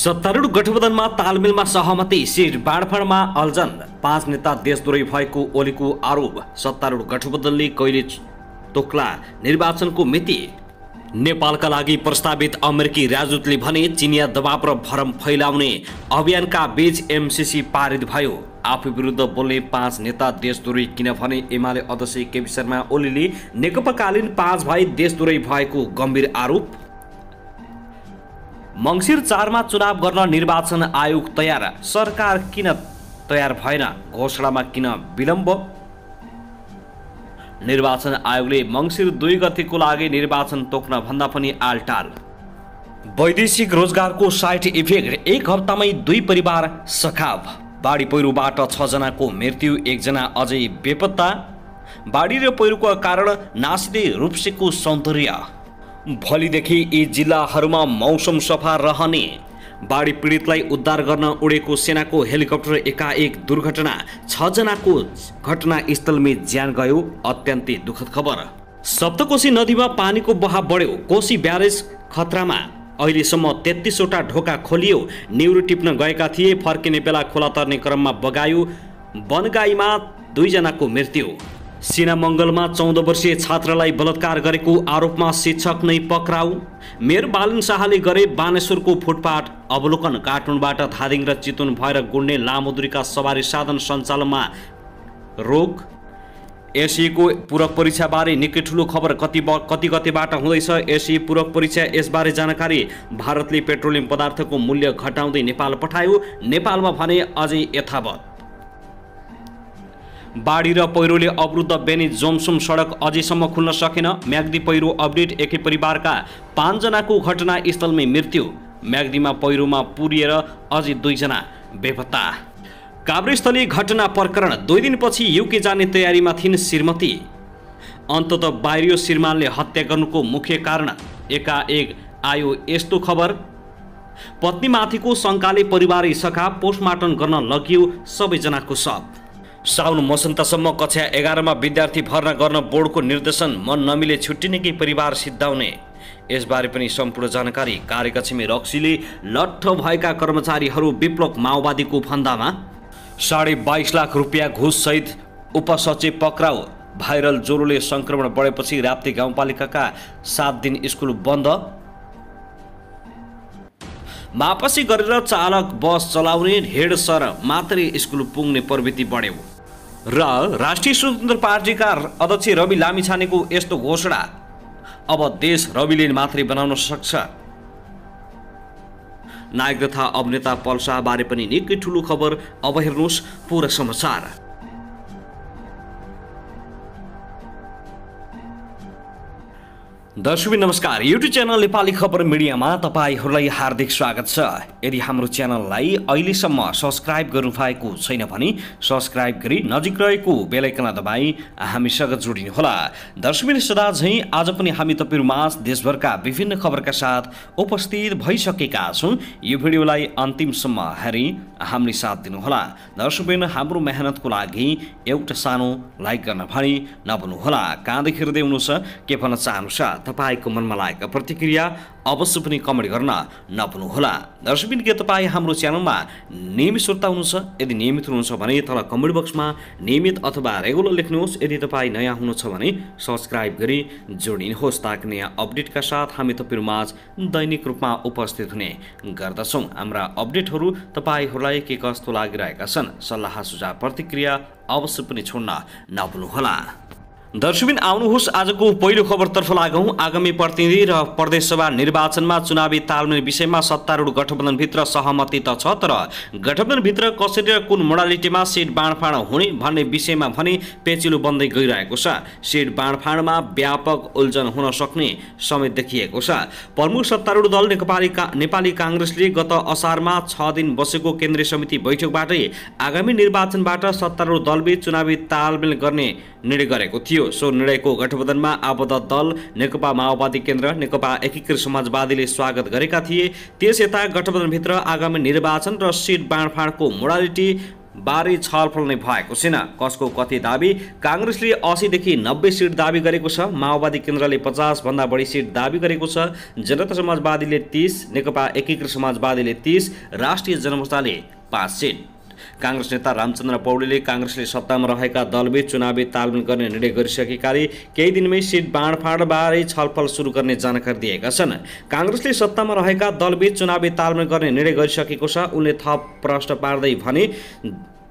सत्तारूढ गठबन्धनमा तालमेलमा सहमति, सिट बाँडफाँडमा अल्झन, 5 नेता देशद्रोही भएको ओलीको आरोप। सत्तारूढ गठबन्धनले कहिले तोक्ला निर्वाचनको मिति? नेपालका लागि प्रस्तावित अमेरिकी राजदूतले भने चिनिया दबाव र भरम फैलाउने अभियानका बीच एमसीसी पारित भयो। आफू विरुद्ध बोल्ने 5 नेता देशद्रोही किनभने एमाले अध्यक्ष केपी शर्मा ओलीले नेकपाकालीन 5 भाइ देशद्रोही भएको गम्भीर आरोप। मङ्सिर 4 मा चुनाव गर्न निर्वाचन आयोग तयार, सरकार किन तयार भएन? घोषणामा किन विलम्ब? निर्वाचन आयोगले मङ्सिर 2 गतेको लागि निर्वाचन तोक्न भन्दा पनि आलटाल। वैदेशिक रोजगारको साइड इफेक्ट, 1 हप्तामै 2 परिवार सखाव। बाढी पहिरोबाट 6 जनाको मृत्यु, 1 जना अझै बेपत्ता। बाढी र पहिरोको कारण नासिँदै रूपसेको सौन्दर्य। भोलिदेखि यी जिल्लाहरूमा मौसम सफा रहने। बाढी पीडितलाई उद्धार गर्न उडेको सेनाको हेलिकप्टर एकाएक दुर्घटना, 6 जनाको घटनास्थलमै ज्यान गयो। अत्यन्तै दुःखद खबर। सप्तकोशी नदीमा पानीको बहाव बढ्यो, कोशी ब्यारेज खतरामा। अहिलेसम्म 33 वटा ढोका खोलियो। न्युरो टिप्न गएका थिए, फर्किने बेला खोला तर्ने क्रममा बगायो। बनगाईमा 2 जनाको मृत्यु। सिनामङ्गलमा 14 वर्षीय छात्रलाई बलात्कार गरेको आरोपमा शिक्षक नै पक्राउ। मेयर बालन शाहले गरे बानेश्वरको फुटपाथ अवलोकन। काठमाडौँबाट धादिङ र चितवन भएर गुड्ने लामो दूरीका सवारी साधन सञ्चालनमा रोक। एसईको पूरक परीक्षाबारे निकै ठुलो खबर। कति गतेबाट हुँदैछ एसई पूरक परीक्षा? यसबारे जानकारी। भारतले पेट्रोलियम पदार्थको मूल्य घटाउँदै नेपाल पठायो, नेपालमा भने अझै यथावत। बाढी र पहिरोले अवरुद्ध बेनी जोमसोम सडक अझैसम्म खुल्न सकेन। म्याग्दी पहिरो अपडेट, एकै परिवारका 5 जनाको घटनास्थलमै मृत्यु। म्याग्दीमा पहिरोमा पुरिएर अझै 2 जना बेपत्ता। काभ्रेस्थली घटना प्रकरण, 2 दिनपछि युके जाने तयारीमा थिइन् श्रीमती। अन्तत बाहिरियो श्रीमानले हत्या गर्नुको मुख्य कारण। एकाएक आयो यस्तो खबर। पत्नीमाथिको शङ्काले परिवारै सखा, पोस्टमार्टम गर्न लगियो सबैजनाको शव। साउन मसन्तसम्म कक्षा 11 मा विद्यार्थी भर्ना गर्न बोर्डको निर्देशन, मन नमिले छुट्टिनेकै परिवार सिद्धाउने। यसबारे पनि सम्पूर्ण जानकारी। कार्यकक्षमा रक्सीले लट्ठ भएका कर्मचारीहरू विप्लव माओवादीको फन्दामा। 22.5 लाख रुपियाँ घुस सहित उपसचिव पक्राउ। भाइरल ज्वरोले संक्रमण बढेपछि राप्ती गाउँपालिकाका 7 दिन स्कुल बन्द। मापसी गरेर चालक बस चलाउने, हेड सर मात्रै स्कुल पुग्ने प्रवृत्ति बढ्यो। र राष्ट्रिय स्वतन्त्र पार्टीका अध्यक्ष रवि लामिछानेको यस्तो घोषणा, अब देश रविले मात्रै बनाउन सक्छ। नायक तथा अभिनेता पल शाह बारे पनि निकै ठुलो खबर। अब हेर्नुहोस् पूरा समाचार। दर्शक नमस्कार, युट्युब च्यानल नेपाली खबर मिडियामा तपाईहरूलाई हार्दिक स्वागत छ। यदि हाम्रो च्यानललाई अहिलेसम्म सब्स्क्राइब गर्नुभएको छैन भने सब्स्क्राइब गरी नजिक रहेको बेल आइकन दबाई हामीसँग जोडिनुहोला। दर्शक सदा झैं आज पनि हामी तपाईहरुमाझ देशभरका विभिन्न खबरका साथ उपस्थित भइसकेका छौं। यो भिडियोलाई अन्तिमसम्म हेरी हामीले साथ दिनुहोला। दर्शक हाम्रो मेहनतको लागि एउटा सानो लाइक गर्न भनी नभुल्नुहोला। कहाँदेखि हेर्दै हुनुहुन्छ, के भन्न चाहनुहुन्छ, तपाईको मनमा लागेको प्रतिक्रिया अवश्य पनि कमेन्ट गर्न नभुल्नुहोला। दर्शकबिन के तपाईँ हाम्रो च्यानलमा नियमित श्रोता हुनुहुन्छ? यदि नियमित हुनुहुन्छ भने तल कमेन्ट बक्समा नियमित अथवा रेगुलर लेख्नुहोस्। यदि तपाईँ नयाँ हुनुहुन्छ भने सब्स्क्राइब गरी जोडिनुहोस्, ताकि नयाँ अपडेटका साथ हामी तपाईहरुमाझ दैनिक रूपमा उपस्थित हुने गर्दछौँ। हाम्रा अपडेटहरू तपाईहरूलाई के कस्तो लागिरहेका छन्, सल्लाह सुझाव प्रतिक्रिया अवश्य पनि छोड्न नभुल्नुहोला। दर्शकबिन आउनुहोस् आजको पहिलो खबरतर्फ लागौं। आगामी प्रतिनिधि र प्रदेशसभा निर्वाचनमा चुनावी तालमेल विषयमा सत्तारूढ गठबन्धनभित्र सहमति त छ, तर गठबन्धनभित्र कसरी र कुन मोडालिटीमा सिट बाँडफाँड हुने भन्ने विषयमा भने पेचिलो बन्दै गइरहेको छ। सिट बाँडफाँडमा व्यापक उल्झन हुन सक्ने समेत देखिएको छ। प्रमुख सत्तारूढ दल नेपाली कांग्रेसले गत असारमा 6 दिन बसेको केन्द्रीय समिति बैठकबाटै आगामी निर्वाचनबाट सत्तारूढ दलबीच चुनावी तालमेल गर्ने निर्णय गरेको थियो। सो निर्णयको गठबन्धनमा आबद्ध दल नेकपा माओवादी केन्द्र, नेकपा एकीकृत समाजवादीले स्वागत गरेका थिए। त्यसयता गठबन्धनभित्र आगामी निर्वाचन र सिट बाँडफाँडको मोडालिटी बारे छलफल नै भएको छैन। कसको कति दाबी? कांग्रेसले 80 देखि 90 सिट दाबी गरेको छ। माओवादी केन्द्रले 50 भन्दा बढी सिट दाबी गरेको छ। जनता समाजवादीले 30, नेकपा एकीकृत समाजवादीले 30, राष्ट्रिय जनमोर्चाले 5 सिट। कांग्रेस नेता रामचन्द्र पौडेलले कांग्रेसले सत्तामा रहेका दलबीच चुनावी तालमेल गर्ने निर्णय गरिसकेकाले केही दिनमै सिट बाँडफाँडबारे छलफल सुरु गर्ने जानकारी दिएका छन्। कांग्रेसले सत्तामा रहेका दलबीच चुनावी तालमेल गर्ने निर्णय गरिसकेको छ। उनले थप प्रश्न पार्दै भने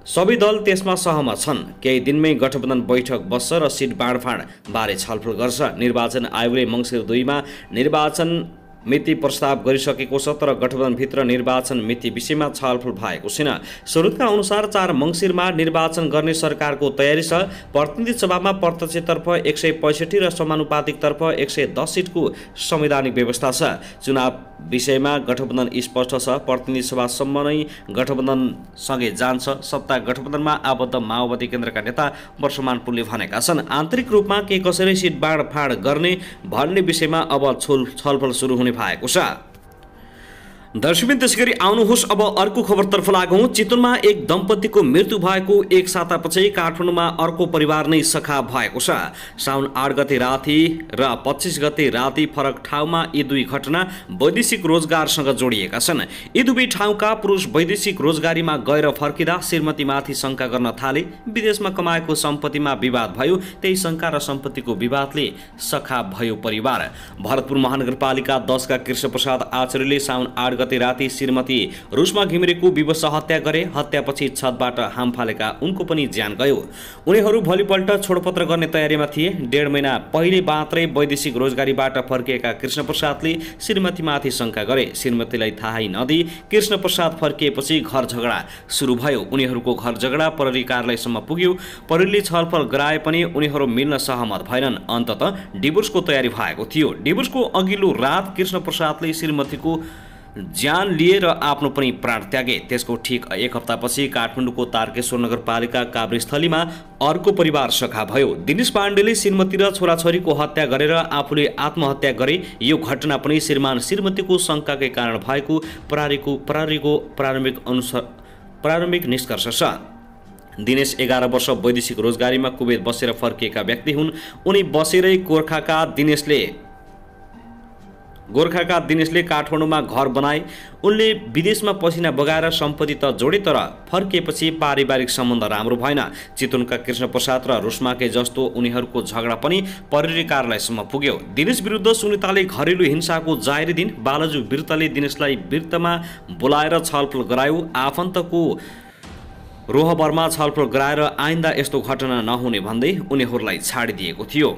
सबै दल त्यसमा सहमत छन्। केही दिनमै गठबन्धन बैठक बस्छ र सिट बाँडफाँड बारे छलफल गर्छ। निर्वाचन आयोगले मङ्सिर 2 मा निर्वाचन मिति प्रस्ताव गरिसकेको छ, तर गठबन्धनभित्र निर्वाचन मिति विषयमा छलफल भएको छैन। स्रोतका अनुसार 4 मङ्सिरमा निर्वाचन गर्ने सरकारको तयारी छ। प्रतिनिधि सभामा प्रत्यक्षतर्फ 165 र समानुपातिकतर्फ 110 सिटको संवैधानिक व्यवस्था छ। चुनाव विषयमा गठबन्धन स्पष्ट छ। प्रतिनिधि सभासम्म नै गठबन्धनसँगै जान्छ। सत्ता गठबन्धनमा आबद्ध माओवादी केन्द्रका नेता वर्षमान पुनले भनेका छन्, आन्तरिक रूपमा के कसरी सिट बाँडफाँड गर्ने भन्ने विषयमा अब छलफल सुरु हुने भएको छ। दर्शकबिन त्यसैगरी आउनुहोस् अब अर्को खबरतर्फ लागौं। चितवनमा एक दम्पतिको मृत्यु भएको एक सातापछि काठमाडौँमा अर्को परिवार नै सखा भएको छ। साउन 8 गते राति र 25 गते राति फरक ठाउँमा यी दुई घटना वैदेशिक रोजगारसँग जोडिएका छन्। यी दुवै ठाउँका पुरुष वैदेशिक रोजगारीमा गएर फर्किँदा श्रीमतीमाथि शंका गर्न थाले। विदेशमा कमाएको सम्पत्तिमा विवाद भयो। त्यही शंका र सम्पत्तिको विवादले सखा भयो परिवार। भरतपुर महानगरपालिका 10 का कृष्णप्रसाद आचार्यले साउन 8 गते राति श्रीमती रुस्मा घिमिरेको विवश हत्या गरे। हत्यापछि छतबाट हाम फालेका उनको पनि ज्यान गयो। उनीहरू भोलिपल्ट छोडपत्र गर्ने तयारीमा थिए। 1.5 महिना पहिले मात्रै वैदेशिक रोजगारीबाट फर्किएका कृष्णप्रसादले श्रीमतीमाथि शंका गरे। श्रीमतीलाई थाहै नदिई कृष्णप्रसाद फर्किएपछि घर झगडा सुरु भयो। उनीहरूको घर झगडा प्रहरी कार्यालयसम्म पुग्यो। प्रहरीले छलफल गराए पनि उनीहरू मिल्न सहमत भएनन्। अन्ततः डिभोर्सको तयारी भएको थियो। डिभोर्सको अघिल्लो रात कृष्णप्रसादले श्रीमतीको ज्यान लिए र आफ्नो पनि प्राण त्यागे। त्यसको ठीक 1 हप्तापछि काठमाडौँको तारकेश्वर नगरपालिका काभ्रेस्थलीमा अर्को परिवार सखा भयो। दिनेश पाण्डेले श्रीमती र छोराछोरीको हत्या गरेर आफूले आत्महत्या गरे। यो घटना पनि श्रीमान श्रीमतीको शंकाकै कारण भएको प्रहरीको प्रारम्भिक निष्कर्ष छ। दिनेश 11 वर्ष वैदेशिक रोजगारीमा कुवेत बसेर फर्किएका व्यक्ति हुन्। उनी बसेरै गोर्खाका दिनेशले काठमाडौँमा घर बनाए। उनले विदेशमा पसिना बगाएर सम्पत्ति त जोडे, तर फर्किएपछि पारिवारिक सम्बन्ध राम्रो भएन। चितवनका कृष्णप्रसाद र रुस्माकै जस्तो उनीहरूको झगडा पनि प्रहरी कार्यालयसम्म पुग्यो। दिनेश विरुद्ध सुनिताले घरेलु हिंसाको जाहेरी दिन बालजु वीरतले दिनेशलाई वीरतमा बोलाएर छलफल गरायो। आफन्तको रोहबरमा छलफल गराएर आइन्दा यस्तो घटना नहुने भन्दै उनीहरूलाई छाडिदिएको थियो।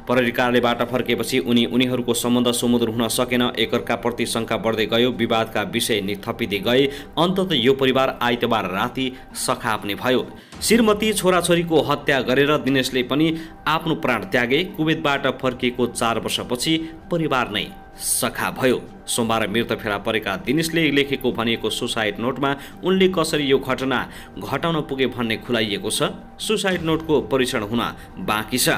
प्रहरी कार्यालयबाट फर्केपछि उनीहरूको सम्बन्ध सुमधुर हुन सकेन। एकअर्काप्रति शंका बढ्दै गयो। विवादका विषय थपिँदै गए। अन्ततः यो परिवार आइतबार राति सखा पनि भयो। श्रीमती छोराछोरीको हत्या गरेर दिनेशले पनि आफ्नो प्राण त्यागे। कुवेतबाट फर्किएको 4 वर्षपछि परिवार नै सखा भयो। सोमबार मृत फेला परेका दिनेशले लेखेको भनिएको सुसाइड नोटमा उनले कसरी यो घटना घटाउन पुगे भन्ने खुलाइएको छ। सुसाइड नोटको परीक्षण हुन बाँकी छ।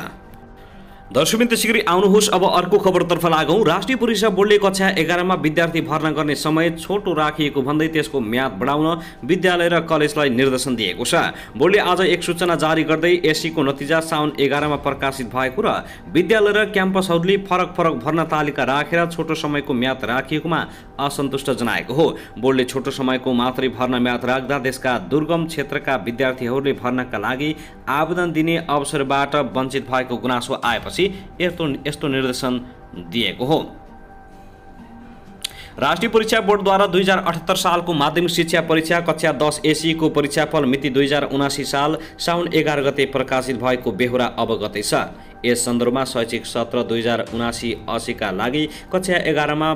दर्शकबिन त्यसैगरी आउनुहोस् अब अर्को खबरतर्फ लागौं। राष्ट्रिय परीक्षा बोर्डले कक्षा 11 मा विद्यार्थी भर्ना गर्ने समय छोटो राखिएको भन्दै त्यसको म्याद बढाउन विद्यालय र कलेजलाई निर्देशन दिएको छ। बोर्डले आज एक सूचना जारी गर्दै एससीको नतिजा साउन 11 मा प्रकाशित भएको र विद्यालय र क्याम्पसहरूले फरक भर्ना तालिका राखेर छोटो समयको म्याद राखिएकोमा असन्तुष्ट जनाएको हो। बोर्डले छोटो समयको मात्रै भर्ना म्याद राख्दा देशका दुर्गम क्षेत्रका विद्यार्थीहरूले भर्नाका लागि आवेदन दिने अवसरबाट वञ्चित भएको गुनासो आएपछि यस्तो निर्देशन दिएको हो। राष्ट्रिय परीक्षा बोर्डद्वारा 2078 सालको माध्यमिक शिक्षा परीक्षा कक्षा 10 एसी को परीक्षाफल मिति 2079 साल साउन 11 गते प्रकाशित भएको बेहोरा अवगतै छ। यस सन्दर्भमा शैक्षिक सत्र 2079-80 का लागि कक्षा 11 मा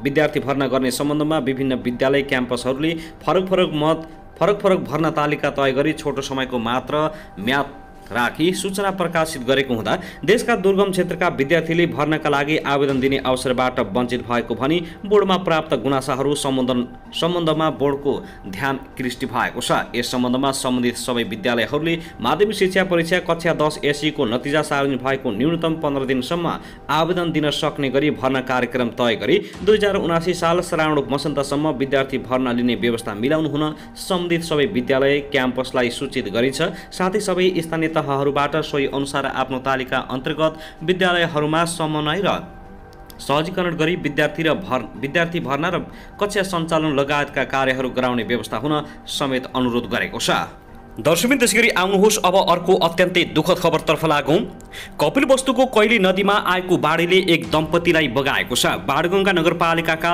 विद्यार्थी भर्ना गर्ने सम्बन्धमा विभिन्न विद्यालय क्याम्पसहरूले फरक भर्ना तालिका तय गरी छोटो समयको मात्र म्याद राखी सूचना प्रकाशित गरेको हुँदा देशका दुर्गम क्षेत्रका विद्यार्थीले भर्नाका लागि आवेदन दिने अवसरबाट वञ्चित भएको भनी बोर्डमा प्राप्त गुनासाहरू सम्बन्धमा बोर्डको ध्यान कृष्टि भएको छ। यस सम्बन्धमा सम्बन्धित सबै विद्यालयहरूले माध्यमिक शिक्षा परीक्षा कक्षा 10 एसईको नतिजा सार्वजनिक भएको न्यूनतम 15 दिनसम्म आवेदन दिन सक्ने गरी भर्ना कार्यक्रम तय गरी 2079 साल श्रावण वसन्तसम्म विद्यार्थी भर्ना लिने व्यवस्था मिलाउनु हुन सम्बन्धित सबै विद्यालय क्याम्पसलाई सूचित गरिन्छ। साथै सबै स्थानीय तहहरूबाट सोही अनुसार आफ्नो तालिका अन्तर्गत विद्यालयहरूमा समन्वय र सहजीकरण गरी विद्यार्थी भर्ना र कक्षा सञ्चालन लगायतका कार्यहरू गराउने व्यवस्था हुन समेत अनुरोध गरेको छ। दर्शकबिन त्यसैगरी आउनुहोस् अब अर्को अत्यन्तै दुःखद खबरतर्फ लागौं। कपिलवस्तुको कैली नदीमा आएको बाढीले एक दम्पतिलाई बगाएको छ। बाणगङ्गा नगरपालिकाका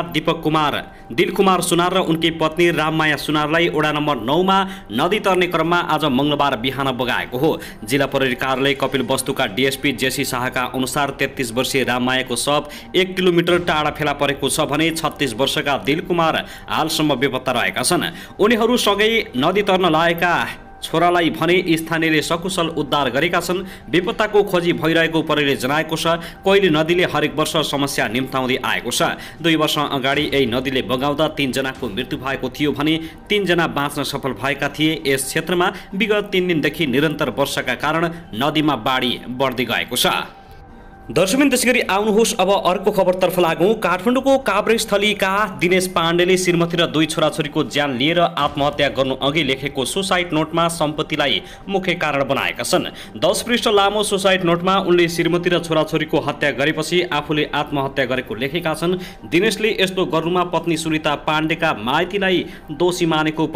दिलकुमार सुनार र उनकी पत्नी राममाया सुनारलाई वडा नम्बर 9 मा नदी तर्ने क्रममा आज मंगलबार बिहान बगाएको हो। जिल्ला प्रहरी कार्यालय कपिलवस्तुका डीएसपी जेसी शाहका अनुसार 33 वर्षीय राममायाको शव 1 किलोमिटर टाढा फेला परेको छ भने 36 वर्षका दिलकुमार हालसम्म बेपत्ता रहेका छन्। उनीहरू सँगै नदी तर्न लागेका छोरालाई भने स्थानीयले सकुशल उद्धार गरेका छन्। बेपत्ताको खोजी भइरहेको प्रहरीले जनाएको छ। कोइली नदीले हरेक वर्ष समस्या निम्ताउँदै आएको छ। 2 वर्ष अगाडि यही नदीले बगाउँदा 3 जनाको मृत्यु भएको थियो भने 3 जना बाँच्न सफल भएका थिए। यस क्षेत्रमा विगत 3 दिनदेखि निरन्तर वर्षाका कारण नदीमा बाढी बढ्दै गएको छ। दर्शकबिन त्यसैगरी आउनुहोस् अब अर्को खबरतर्फ लागौं। काठमाडौँको काभ्रेस्थलीका दिनेश पाण्डेले श्रीमती र 2 छोराछोरीको ज्यान लिएर आत्महत्या गर्नु अघि लेखेको सुसाइड नोटमा सम्पत्तिलाई मुख्य कारण बनाएका छन्। 10 पृष्ठ लामो सुसाइड नोटमा उनले श्रीमती र छोराछोरीको हत्या गरेपछि आफूले आत्महत्या गरेको लेखेका छन्। दिनेशले यस्तो गर्नुमा पत्नी सुनिता पाण्डेका माइतीलाई दोषी मानेको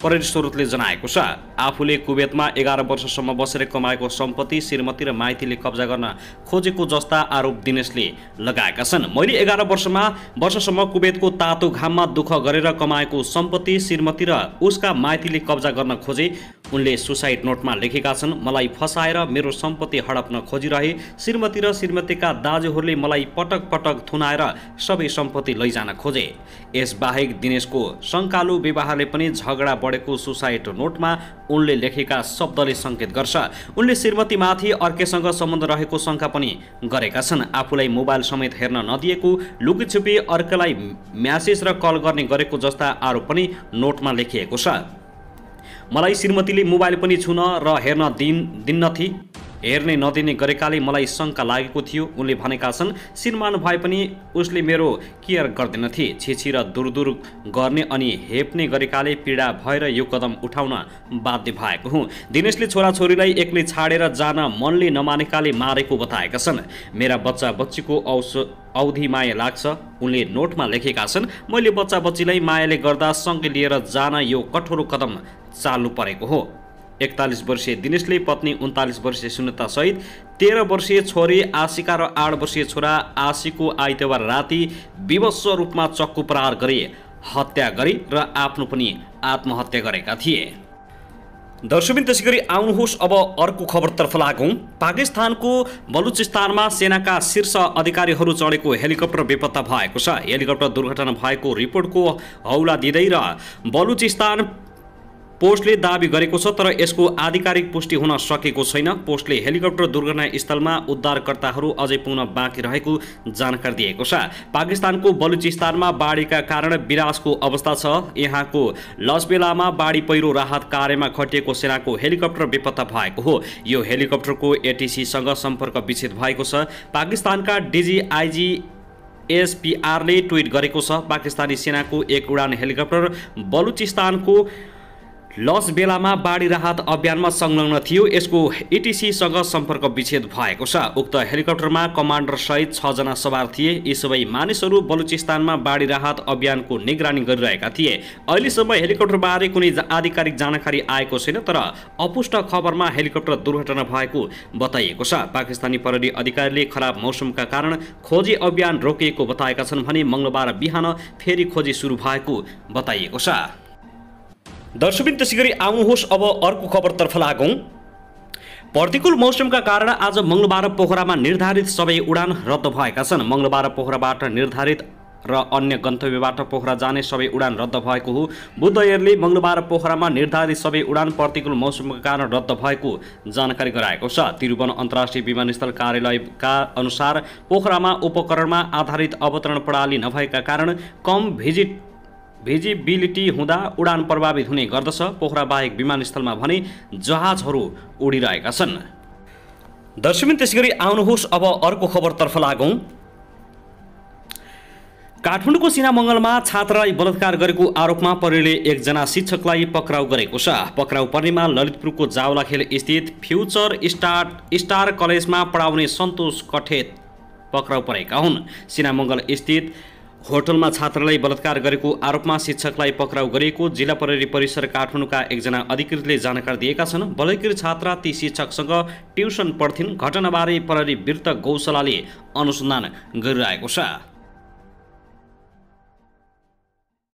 प्रहरी स्रोतले जनाएको छ। आफूले कुवेतमा 11 वर्षसम्म बसेर कमाएको सम्पत्ति श्रीमती र माइतीले कब्जा गर्न खोजेको जस्ता आरोप दिनेशले लगाएका छन्। मैले 11 वर्षसम्म कुवेतको तातो घाममा दुःख गरेर कमाएको सम्पत्ति श्रीमती र उसका माइतीले कब्जा गर्न खोजे, उनले सुसाइड नोटमा लेखेका छन्। मलाई फसाएर मेरो सम्पत्ति हडप्न खोजिरहे। श्रीमती र श्रीमतीका दाजुहरूले मलाई पटक पटक थुनाएर सबै सम्पत्ति लैजान खोजे। यसबाहेक दिनेशको शङ्कालु व्यवहारले पनि झगडा बढेको सुसाइड नोटमा उनले लेखेका शब्दले सङ्केत गर्छ। उनले श्रीमतीमाथि अर्कैसँग सम्बन्ध रहेको शङ्का पनि गरेका छन्। आफूलाई मोबाइल समेत हेर्न नदिएको, लुकीछुपी अर्कालाई म्यासेज र कल गर्ने गरेको जस्ता आरोप पनि नोटमा लेखिएको छ। मलाई श्रीमतीले मोबाइल पनि छुन र हेर्नै नदिने गरेकाले मलाई शङ्का लागेको थियो, उनले भनेका छन्। श्रीमान भए पनि उसले मेरो केयर गर्दैनथे। छिछि र दूर गर्ने अनि हेप्ने गरेकाले पीडा भएर यो कदम उठाउन बाध्य भएको हुँ। दिनेशले छोराछोरीलाई एक्लै छाडेर जान मनले नमानेकाले मारेको बताएका छन्। मेरा बच्चा बच्चीको औधी माया लाग्छ, उनले नोटमा लेखेका छन्। मैले बच्चा बच्चीलाई मायाले गर्दा सँगै लिएर जान यो कठोर कदम चाल्नु परेको हो। 41 वर्षीय दिनेशले पत्नी 39 वर्षीय सुनिता सहित 13 वर्षीय छोरी आशिका र 8 वर्षीय छोरा आशिको आइतबार राति विवश रूपमा चक्कु प्रहार गरी हत्या गरी र आफ्नो पनि आत्महत्या गरेका थिए। दर्शकबिन त्यसैगरी आउनुहोस् अब अर्को खबरतर्फ लागौं। पाकिस्तानको बलुचिस्तानमा सेनाका शीर्ष अधिकारीहरू चढेको हेलिकप्टर बेपत्ता भएको छ। हेलिकप्टर दुर्घटना भएको रिपोर्टको हौला दिँदै र बलुचिस्तान पोस्टले दाबी गरेको छ, तर यसको आधिकारिक पुष्टि हुन सकेको छैन। पोस्टले हेलिकप्टर दुर्घटना स्थलमा उद्धारकर्ताहरू अझै पुग्न बाँकी रहेको जानकारी दिएको छ। पाकिस्तानको बलुचिस्तानमा बाढीका कारण विनाशको अवस्था छ। यहाँको लसबेलामा बाढी पहिरो राहत कार्यमा खटिएको सेनाको हेलिकप्टर बेपत्ता भएको हो। यो हेलिकप्टरको एटीसीसँग सम्पर्क विच्छेद भएको छ। पाकिस्तानका डीजीआईजी एसपीआरले ट्विट गरेको छ। पाकिस्तानी सेनाको एक उडान हेलिकप्टर बलुचिस्तानको लसबेलामा बाढी राहत अभियानमा संलग्न थियो। यसको एटीसीसँग सम्पर्क विच्छेद भएको छ। उक्त हेलिकप्टरमा कमान्डर सहित 6 जना सवार थिए। यी सबै मानिसहरू बलुचिस्तानमा बाढी राहत अभियानको निगरानी गरिरहेका थिए। अहिलेसम्म हेलिकप्टरबारे कुनै आधिकारिक जानकारी आएको छैन, तर अपुष्ट खबरमा हेलिकप्टर दुर्घटना भएको बताइएको छ। पाकिस्तानी प्रहरी अधिकारीले खराब मौसमका कारण खोजी अभियान रोकिएको बताएका छन् भने मंगलबार बिहान फेरि खोजी सुरु भएको बताइएको छ। दर्शकबिन त्यसैगरी आउनुहोस् अब अर्को खबरतर्फ लागौं। प्रतिकूल मौसमका कारण आज मंगलबार पोखरामा निर्धारित सबै उडान रद्द भएका छन्। मंगलबार पोखराबाट निर्धारित र अन्य गन्तव्यबाट पोखरा जाने सबै उडान रद्द भएको हो। बुद्ध एयरले मंगलबार पोखरामा निर्धारित सबै उडान प्रतिकूल मौसमका कारण रद्द भएको जानकारी गराएको छ। त्रिभुवन अन्तर्राष्ट्रिय विमानस्थल कार्यालयका अनुसार पोखरामा उपकरणमा आधारित अवतरण प्रणाली नभएका कारण कम भिजिबिलिटी हुँदा उडान प्रभावित हुने गर्दछ। पोखरा बाहेक विमानस्थलमा भने जहाजहरू उडिरहेका छन्। दर्शकबिन त्यसैगरी आउनुहोस् अब अर्को खबरतर्फ लागौं। काठमाडौँको सिनामङ्गलमा छात्रालाई बलात्कार गरेको आरोपमा प्रहरीले एकजना शिक्षकलाई पक्राउ गरेको छ। पक्राउ पर्नेमा ललितपुरको जावलाखेल स्थित फ्युचर स्टार कलेजमा पढाउने सन्तोष कठेत पक्राउ परेका हुन्। सिनामङ्गल स्थित होटलमा छात्रालाई बलात्कार गरेको आरोपमा शिक्षकलाई पक्राउ गरेको जिल्ला प्रहरी परिसर काठमाडौँका एकजना अधिकृतले जानकारी दिएका छन्। बलात्कृत छात्रा ती शिक्षकसँग ट्युसन पढ्थिन्। घटनाबारे प्रहरी विरुद्ध गौशालाले अनुसन्धान गरिरहेको छ।